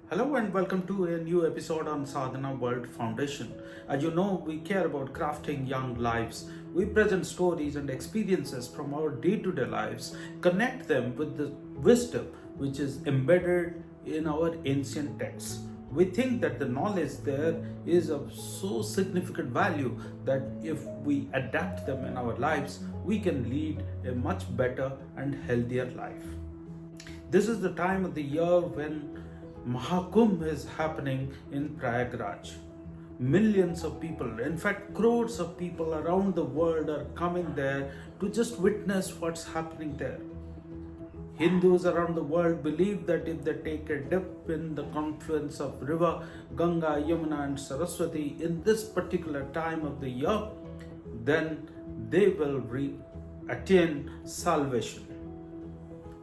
Hello and welcome to a new episode on Sadhana World Foundation. As you know, we care about crafting young lives. We present stories and experiences from our day-to-day lives, connect them with the wisdom which is embedded in our ancient texts. We think that the knowledge there is of so significant value that if we adapt them in our lives, we can lead a much better and healthier life. This is the time of the year when Mahakumbh is happening in Prayagraj. Millions of people, in fact, crores of people around the world are coming there to just witness what's happening there. Hindus around the world believe that if they take a dip in the confluence of river Ganga, Yamuna, and Saraswati in this particular time of the year, then they will attain salvation.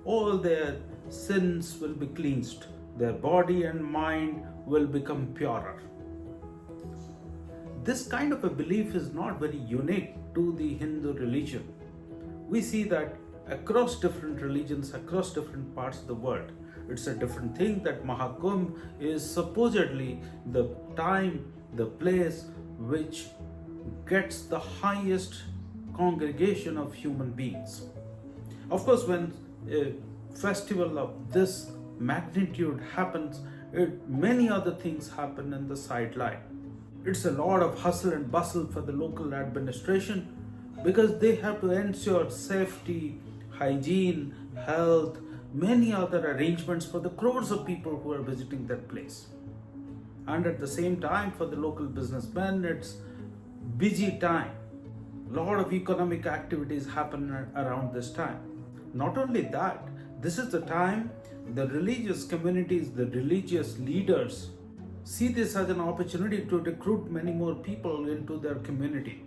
All their sins will be cleansed, their body and mind will become purer. This kind of a belief is not very unique to the Hindu religion. We see that across different religions, across different parts of the world. It's a different thing that Mahakumbh is supposedly the time, the place which gets the highest congregation of human beings. Of course, when a festival of this magnitude happens, many other things happen in the sideline. It's a lot of hustle and bustle for the local administration because they have to ensure safety, hygiene, health, many other arrangements for the crores of people who are visiting that place. And at the same time, for the local businessmen, it's busy time. A lot of economic activities happen around this time. Not only that, this is the time the religious communities, the religious leaders see this as an opportunity to recruit many more people into their community.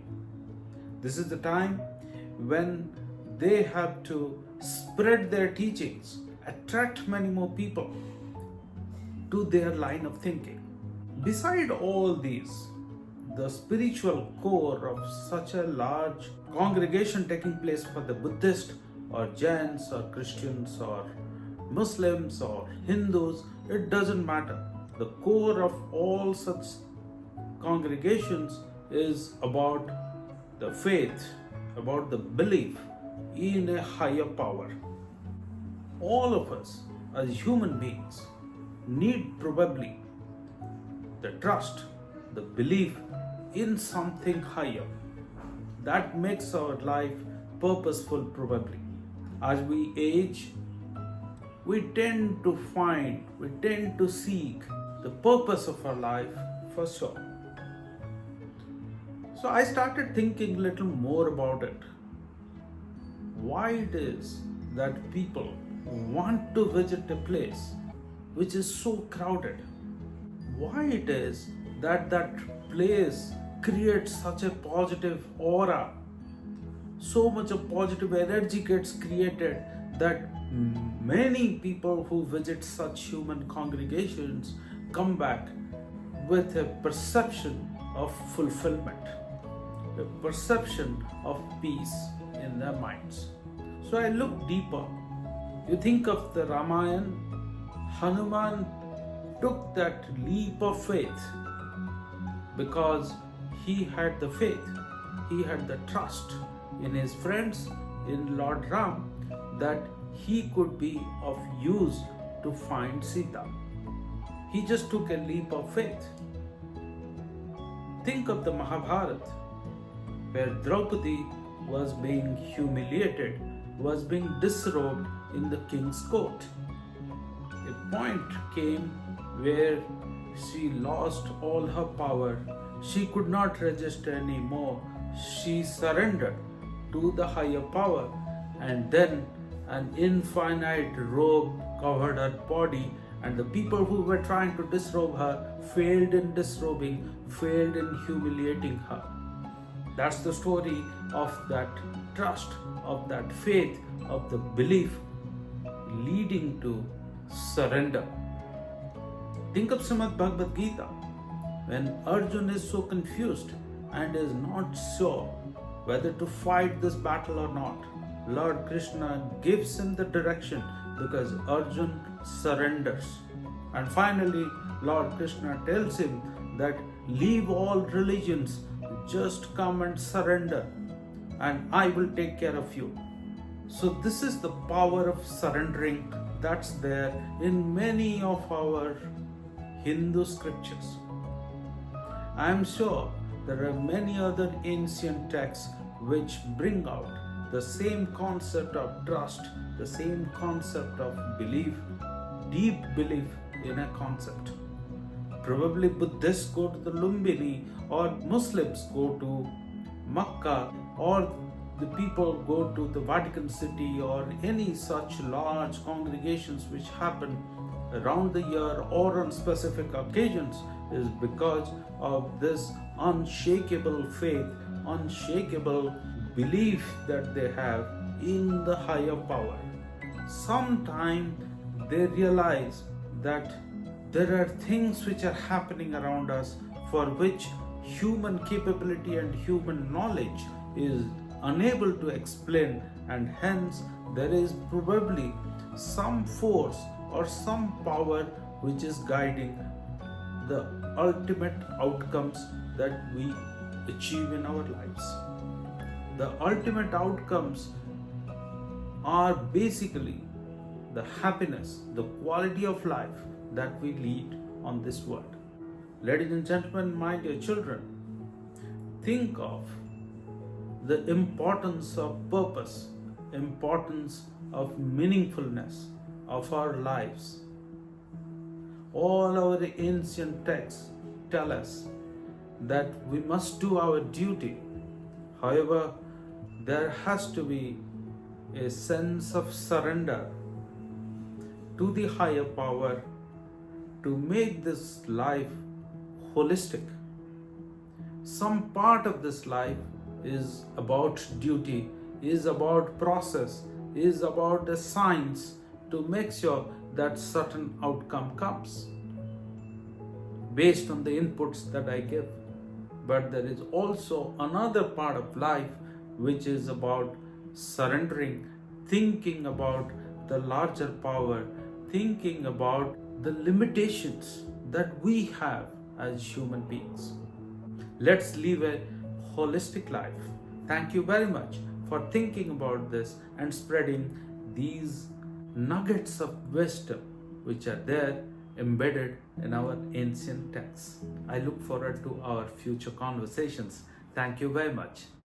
This is the time when they have to spread their teachings, attract many more people to their line of thinking. Beside all these, the spiritual core of such a large congregation taking place for the Buddhist or Jains or Christians or Muslims or Hindus, it doesn't matter. The core of all such congregations is about the faith, about the belief in a higher power. All of us as human beings need probably the trust, the belief in something higher. That makes our life purposeful probably. As we age, we tend to seek the purpose of our life for sure. So I started thinking a little more about it. Why it is that people want to visit a place which is so crowded? Why it is that place creates such a positive aura? So much of positive energy gets created that many people who visit such human congregations come back with a perception of fulfillment, a perception of peace in their minds. So I look deeper. You think of the Ramayana, Hanuman took that leap of faith because he had the faith, he had the trust in his friends, in Lord Ram, that he could be of use to find Sita. He just took a leap of faith. Think of the Mahabharata, where Draupadi was being humiliated, was being disrobed in the king's court. A point came where she lost all her power. She could not resist anymore. She surrendered to the higher power, and then an infinite robe covered her body, and the people who were trying to disrobe her failed in disrobing, failed in humiliating her. That's the story of that trust, of that faith, of the belief leading to surrender. Think of Srimad Bhagavad Gita, when Arjun is so confused and is not sure whether to fight this battle or not. Lord Krishna gives him the direction because Arjun surrenders. And finally, Lord Krishna tells him that leave all religions, just come and surrender, and I will take care of you. So, this is the power of surrendering that's there in many of our Hindu scriptures. I am sure there are many other ancient texts which bring out the same concept of trust, the same concept of belief, deep belief in a concept. Probably Buddhists go to the Lumbini, or Muslims go to Makkah, or the people go to the Vatican City, or any such large congregations which happen around the year or on specific occasions, is because of this unshakable faith, unshakable belief that they have in the higher power. Sometime they realize that there are things which are happening around us for which human capability and human knowledge is unable to explain, and hence there is probably some force or some power which is guiding the ultimate outcomes that we achieve in our lives. The ultimate outcomes are basically the happiness, the quality of life that we lead on this world. Ladies and gentlemen, my dear children, think of the importance of purpose, importance of meaningfulness of our lives. All our ancient texts tell us that we must do our duty. However, there has to be a sense of surrender to the higher power to make this life holistic. Some part of this life is about duty, is about process, is about the science to make sure that certain outcome comes based on the inputs that I give. But there is also another part of life which is about surrendering, thinking about the larger power, thinking about the limitations that we have as human beings. Let's live a holistic life. Thank you very much for thinking about this and spreading these nuggets of wisdom which are there embedded in our ancient texts. I look forward to our future conversations. Thank you very much.